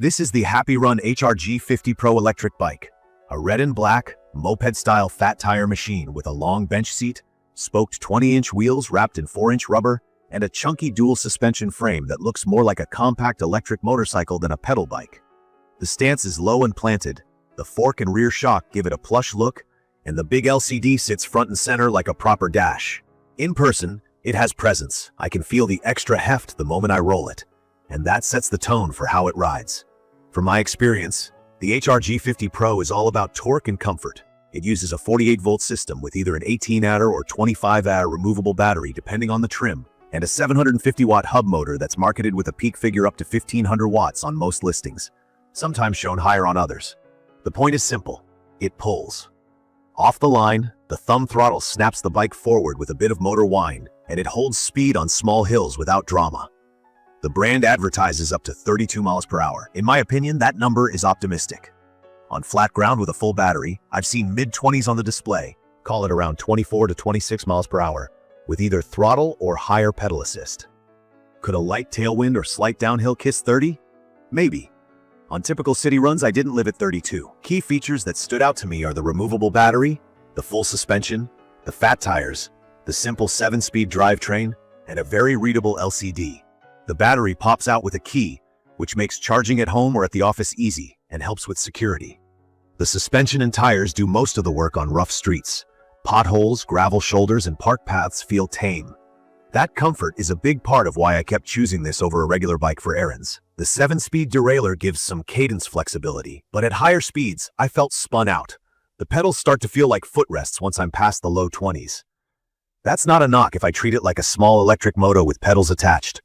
This is the HAPPYRUN HR-G50pro electric bike, a red and black, moped-style fat tire machine with a long bench seat, spoked 20-inch wheels wrapped in 4-inch rubber, and a chunky dual suspension frame that looks more like a compact electric motorcycle than a pedal bike. The stance is low and planted, the fork and rear shock give it a plush look, and the big LCD sits front and center like a proper dash. In person, it has presence. I can feel the extra heft the moment I roll it, and that sets the tone for how it rides. From my experience, the HR-G50pro is all about torque and comfort. It uses a 48-volt system with either an 18-adder or 25-adder removable battery depending on the trim, and a 750-watt hub motor that's marketed with a peak figure up to 1500 watts on most listings, sometimes shown higher on others. The point is simple: it pulls. Off the line, the thumb throttle snaps the bike forward with a bit of motor whine, and it holds speed on small hills without drama. The brand advertises up to 32 miles per hour. In my opinion, that number is optimistic. On flat ground with a full battery, I've seen mid-20s on the display, call it around 24 to 26 miles per hour, with either throttle or higher pedal assist. Could a light tailwind or slight downhill kiss 30? Maybe. On typical city runs, I didn't live at 32. Key features that stood out to me are the removable battery, the full suspension, the fat tires, the simple 7-speed drivetrain, and a very readable LCD. The battery pops out with a key, which makes charging at home or at the office easy and helps with security. The suspension and tires do most of the work on rough streets. Potholes, gravel shoulders, and park paths feel tame. That comfort is a big part of why I kept choosing this over a regular bike for errands. The 7-speed derailleur gives some cadence flexibility, but at higher speeds, I felt spun out. The pedals start to feel like footrests once I'm past the low 20s. That's not a knock if I treat it like a small electric moto with pedals attached.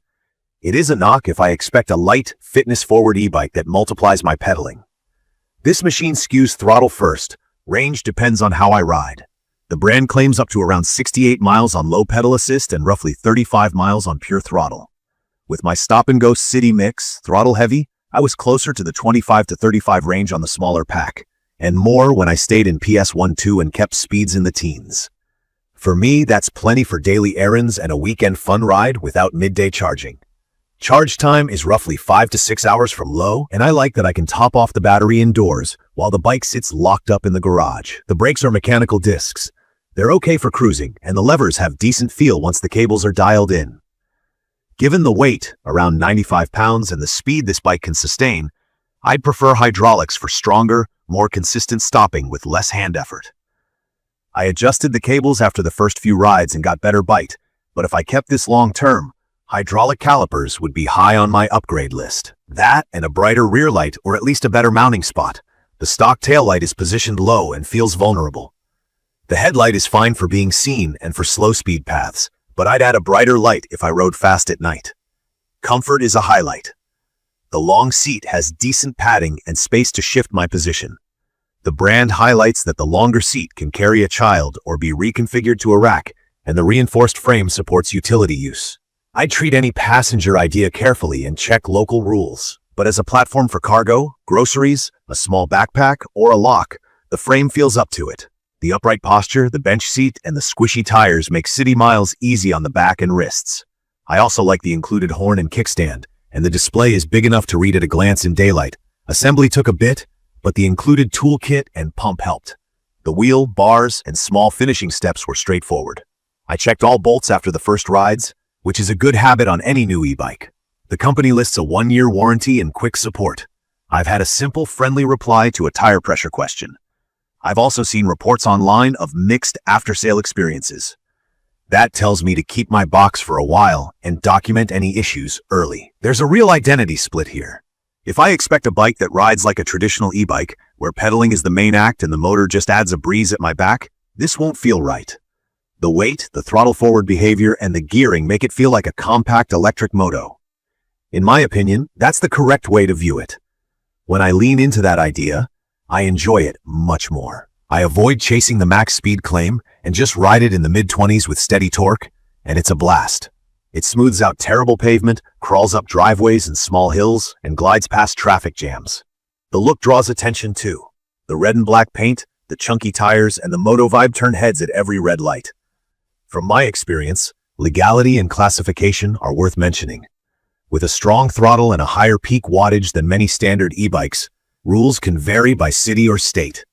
It is a knock if I expect a light, fitness-forward e-bike that multiplies my pedaling. This machine skews throttle first. Range depends on how I ride. The brand claims up to around 68 miles on low pedal assist and roughly 35 miles on pure throttle. With my stop-and-go city mix, throttle heavy, I was closer to the 25 to 35 range on the smaller pack, and more when I stayed in PS1-2 and kept speeds in the teens. For me, that's plenty for daily errands and a weekend fun ride without midday charging. Charge time is roughly 5 to 6 hours from low, and I like that I can top off the battery indoors while the bike sits locked up in the garage. The brakes are mechanical discs. They're okay for cruising, and the levers have decent feel once the cables are dialed in. Given the weight, around 95 pounds, and the speed this bike can sustain, I'd prefer hydraulics for stronger, more consistent stopping with less hand effort. I adjusted the cables after the first few rides and got better bite, but if I kept this long-term, hydraulic calipers would be high on my upgrade list. That and a brighter rear light or at least a better mounting spot. The stock taillight is positioned low and feels vulnerable. The headlight is fine for being seen and for slow speed paths, but I'd add a brighter light if I rode fast at night. Comfort is a highlight. The long seat has decent padding and space to shift my position. The brand highlights that the longer seat can carry a child or be reconfigured to a rack, and the reinforced frame supports utility use. I treat any passenger idea carefully and check local rules, but as a platform for cargo, groceries, a small backpack, or a lock, the frame feels up to it. The upright posture, the bench seat, and the squishy tires make city miles easy on the back and wrists. I also like the included horn and kickstand, and the display is big enough to read at a glance in daylight. Assembly took a bit, but the included toolkit and pump helped. The wheel, bars, and small finishing steps were straightforward. I checked all bolts after the first rides, which is a good habit on any new e-bike. The company lists a 1-year warranty and quick support. I've had a simple, friendly reply to a tire pressure question. I've also seen reports online of mixed after-sale experiences. That tells me to keep my box for a while and document any issues early. There's a real identity split here. If I expect a bike that rides like a traditional e-bike, where pedaling is the main act and the motor just adds a breeze at my back, this won't feel right. The weight, the throttle-forward behavior, and the gearing make it feel like a compact electric moto. In my opinion, that's the correct way to view it. When I lean into that idea, I enjoy it much more. I avoid chasing the max speed claim and just ride it in the mid-20s with steady torque, and it's a blast. It smooths out terrible pavement, crawls up driveways and small hills, and glides past traffic jams. The look draws attention too. The red and black paint, the chunky tires, and the moto vibe turn heads at every red light. From my experience, legality and classification are worth mentioning. With a strong throttle and a higher peak wattage than many standard e-bikes, rules can vary by city or state.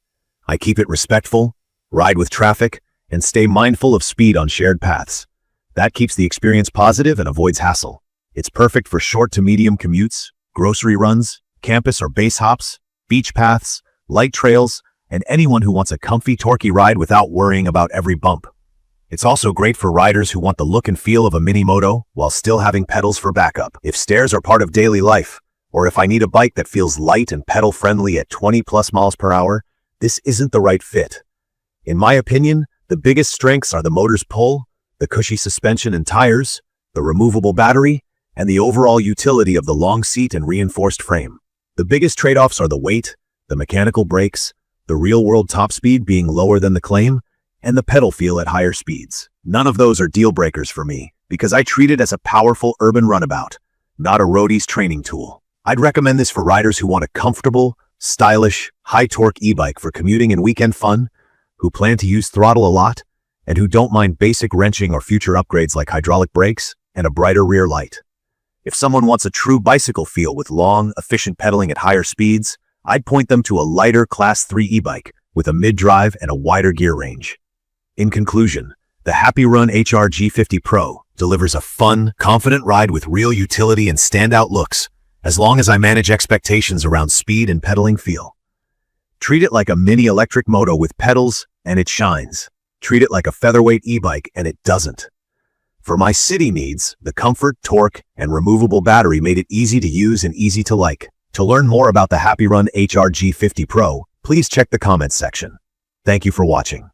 I keep it respectful, ride with traffic, and stay mindful of speed on shared paths. That keeps the experience positive and avoids hassle. It's perfect for short to medium commutes, grocery runs, campus or base hops, beach paths, light trails, and anyone who wants a comfy, torquey ride without worrying about every bump. It's also great for riders who want the look and feel of a mini moto while still having pedals for backup. If stairs are part of daily life, or if I need a bike that feels light and pedal-friendly at 20+ miles per hour, this isn't the right fit. In my opinion, the biggest strengths are the motor's pull, the cushy suspension and tires, the removable battery, and the overall utility of the long seat and reinforced frame. The biggest trade-offs are the weight, the mechanical brakes, the real-world top speed being lower than the claim, and the pedal feel at higher speeds. None of those are deal breakers for me, because I treat it as a powerful urban runabout, not a roadie's training tool. I'd recommend this for riders who want a comfortable, stylish, high-torque e-bike for commuting and weekend fun, who plan to use throttle a lot, and who don't mind basic wrenching or future upgrades like hydraulic brakes and a brighter rear light. If someone wants a true bicycle feel with long, efficient pedaling at higher speeds, I'd point them to a lighter Class 3 e-bike with a mid-drive and a wider gear range. In conclusion, the HAPPYRUN HR-G50pro delivers a fun, confident ride with real utility and standout looks, as long as I manage expectations around speed and pedaling feel. Treat it like a mini electric moto with pedals, and it shines. Treat it like a featherweight e-bike, and it doesn't. For my city needs, the comfort, torque, and removable battery made it easy to use and easy to like. To learn more about the HAPPYRUN HR-G50pro, please check the comments section. Thank you for watching.